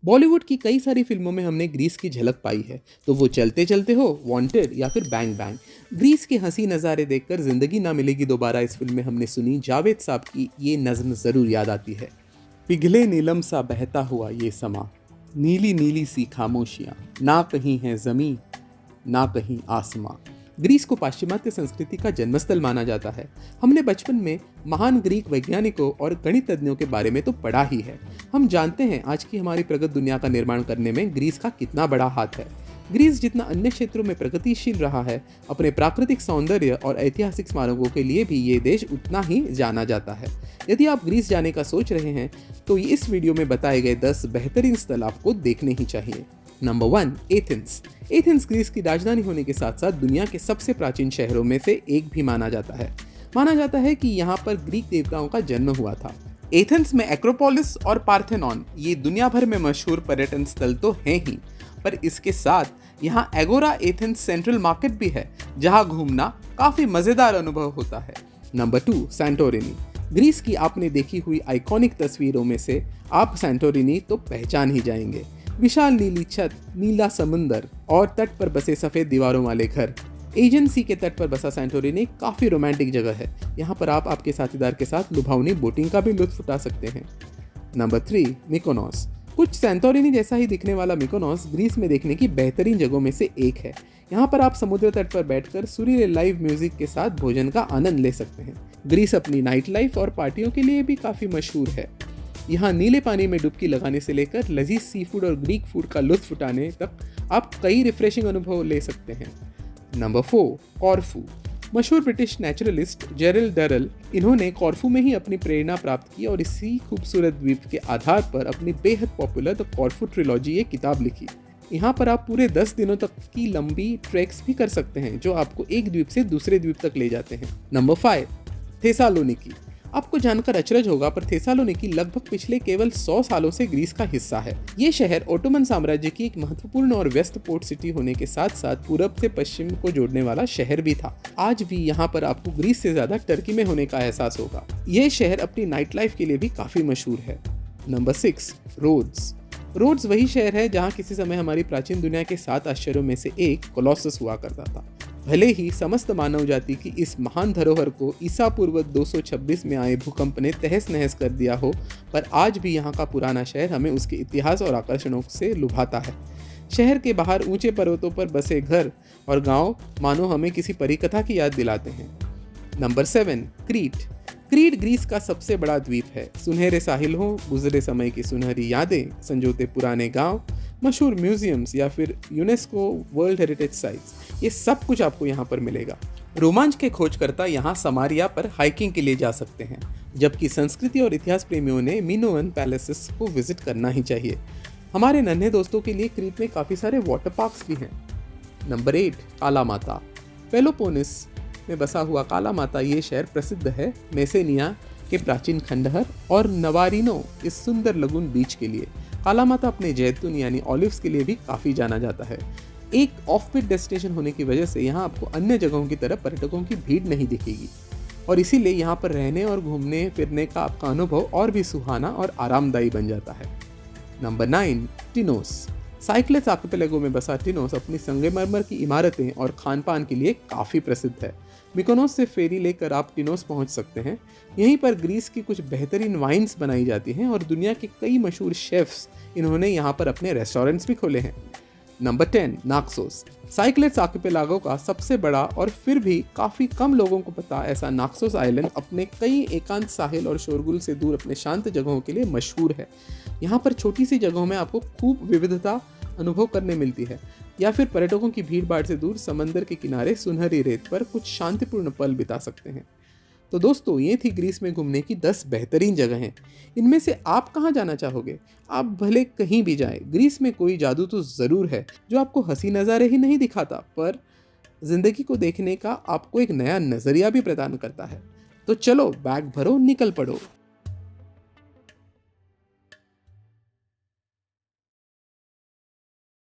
बॉलीवुड की कई सारी फिल्मों में हमने ग्रीस की झलक पाई है, तो वो चलते चलते हो, वांटेड या फिर बैंग बैंग। ग्रीस के हंसी नज़ारे देखकर जिंदगी ना मिलेगी दोबारा इस फिल्म में हमने सुनी जावेद साहब की ये नज्म ज़रूर याद आती है। पिघले नीलम सा बहता हुआ ये समा, नीली नीली सी खामोशियाँ, ना कहीं है ज़मीं ना कहीं आसमां। ग्रीस को पाश्चिमात्य संस्कृति का जन्मस्थल माना जाता है। हमने बचपन में महान ग्रीक वैज्ञानिकों और गणितज्ञों के बारे में तो पढ़ा ही है। हम जानते हैं आज की हमारी प्रगत दुनिया का निर्माण करने में ग्रीस का कितना बड़ा हाथ है। ग्रीस जितना अन्य क्षेत्रों में प्रगतिशील रहा है, अपने प्राकृतिक सौंदर्य और ऐतिहासिक स्मारकों के लिए भी ये देश उतना ही जाना जाता है। यदि आप ग्रीस जाने का सोच रहे हैं तो इस वीडियो में बताए गए 10 बेहतरीन स्थल आपको देखने ही चाहिए। Number 1, Athens. एथेंस ग्रीस की राजधानी होने के साथ साथ दुनिया के सबसे प्राचीन शहरों में से एक भी माना जाता है। माना जाता है कि यहाँ पर ग्रीक देवताओं का जन्म हुआ था। एथेंस में एक्रोपोलिस और पार्थेनॉन ये दुनिया भर में मशहूर पर्यटन स्थल तो हैं ही, पर इसके साथ यहाँ एगोरा एथेंस सेंट्रल मार्केट भी है, जहाँ घूमना काफी मजेदार अनुभव होता है। Number 2, Santorini. ग्रीस की आपने देखी हुई आइकॉनिक तस्वीरों में से आप सैंटोरिनी तो पहचान ही जाएंगे। विशाल नीली छत, नीला समुंदर और तट पर बसे सफेद दीवारों वाले घर। एजियन सी के तट पर बसा सैंटोरिनी काफी रोमांटिक जगह है। यहाँ पर आप आपके साथीदार के साथ लुभावनी बोटिंग का भी लुत्फ उठा सकते हैं। नंबर 3, मिकोनोस। कुछ सैंटोरिनी जैसा ही दिखने वाला मिकोनोस ग्रीस में देखने की बेहतरीन जगहों में से एक है। यहाँ पर आप समुद्र तट पर बैठकर सुरीले लाइव म्यूजिक के साथ भोजन का आनंद ले सकते हैं। ग्रीस अपनी नाइट लाइफ और पार्टियों के लिए भी काफी मशहूर है। यहाँ नीले पानी में डुबकी लगाने से लेकर लजीज सी फूड और ग्रीक फूड का लुत्फ उठाने तक आप कई रिफ्रेशिंग अनुभव ले सकते हैं। नंबर 4, कॉर्फू। मशहूर ब्रिटिश नेचुरलिस्ट जेरल डरल, इन्होंने कॉर्फू में ही अपनी प्रेरणा प्राप्त की और इसी खूबसूरत द्वीप के आधार पर अपनी बेहद पॉपुलर द कॉर्फू ट्रिलॉजी एक किताब लिखी। यहाँ पर आप पूरे 10 दिनों तक की लंबी ट्रैक्स भी कर सकते हैं, जो आपको एक द्वीप से दूसरे द्वीप तक ले जाते हैं। Number 5, Thessaloniki. आपको जानकर अचरज होगा, पर थेसालोनिकी लगभग पिछले केवल 100 सालों से ग्रीस का हिस्सा है। ये शहर ओटोमन साम्राज्य की एक महत्वपूर्ण और व्यस्त पोर्ट सिटी होने के साथ साथ पूरब से पश्चिम को जोड़ने वाला शहर भी था। आज भी यहाँ पर आपको ग्रीस से ज्यादा टर्की में होने का एहसास होगा। ये शहर अपनी नाइट लाइफ के लिए भी काफी मशहूर है। Number 6, roads. रोड्स वही शहर है जहाँ किसी समय हमारी प्राचीन दुनिया के 7 आश्चर्यों में से एक कोलोसस हुआ करता था। भले ही समस्त मानव जाति की इस महान धरोहर को ईसा पूर्व 226 में आए भूकंप ने तहस नहस कर दिया हो, पर आज भी यहाँ का पुराना शहर हमें उसके इतिहास और आकर्षणों से लुभाता है। शहर के बाहर ऊंचे पर्वतों पर बसे घर और गांव मानो हमें किसी परिकथा की याद दिलाते हैं। नंबर 7, क्रीट। क्रीट ग्रीस का सबसे बड़ा द्वीप है। सुनहरे साहिल हो, गुजरे समय की सुनहरी यादें, संजोते पुराने गांव, मशहूर म्यूजियम्स या फिर यूनेस्को वर्ल्ड हेरिटेज साइट्स, ये सब कुछ आपको यहाँ पर मिलेगा। रोमांच के खोजकर्ता यहाँ समारिया पर हाइकिंग के लिए जा सकते हैं, जबकि संस्कृति और इतिहास प्रेमियों ने मिनोअन पैलेसेस को विजिट करना ही चाहिए। हमारे नन्हे दोस्तों के लिए क्रीट में काफ़ी सारे वाटर पार्क्स भी हैं। नंबर 8, कालामाता। पेलोपोनेस में बसा हुआ कालामाता ये शहर प्रसिद्ध है मेसेनिया के प्राचीन खंडहर और नवारिनो इस सुंदर लगून बीच के लिए। कालामाता अपने जैतून यानी ऑलिव्स के लिए भी काफ़ी जाना जाता है। एक ऑफ बीट डेस्टिनेशन होने की वजह से यहाँ आपको अन्य जगहों की तरह पर्यटकों की भीड़ नहीं दिखेगी और इसीलिए यहाँ पर रहने और घूमने फिरने का आपका अनुभव और भी सुहाना और आरामदायी बन जाता है। नंबर 9, टिनोस। साइक्लेस आर्किपेलागो में बसा टिनोस अपनी संगमरमर की इमारतें और खान पान के लिए काफ़ी प्रसिद्ध है। मिकोनोस से फेरी लेकर आप टिनोस पहुंच सकते हैं। यहीं पर ग्रीस की कुछ बेहतरीन वाइन्स बनाई जाती हैं और दुनिया के कई मशहूर शेफ्स इन्होंने यहाँ पर अपने रेस्टोरेंट्स भी खोले हैं। नंबर 10, नाक्सोस। साइक्लेस आर्किपेलागो का सबसे बड़ा और फिर भी काफ़ी कम लोगों को पता ऐसा नाक्सोस आइलैंड अपने कई एकांत साहिल और शोरगुल से दूर अपने शांत जगहों के लिए मशहूर है। यहाँ पर छोटी सी जगहों में आपको खूब विविधता अनुभव करने मिलती है, या फिर पर्यटकों की भीड़ भाड़ से दूर समंदर के किनारे सुनहरी रेत पर कुछ शांतिपूर्ण पल बिता सकते हैं। तो दोस्तों, ये थी ग्रीस में घूमने की 10 बेहतरीन जगहें। इनमें से आप कहाँ जाना चाहोगे? आप भले कहीं भी जाएं, ग्रीस में कोई जादू तो ज़रूर है जो आपको हंसी नज़ारे ही नहीं दिखाता, पर ज़िंदगी को देखने का आपको एक नया नज़रिया भी प्रदान करता है। तो चलो, बैग भरो, निकल पड़ो।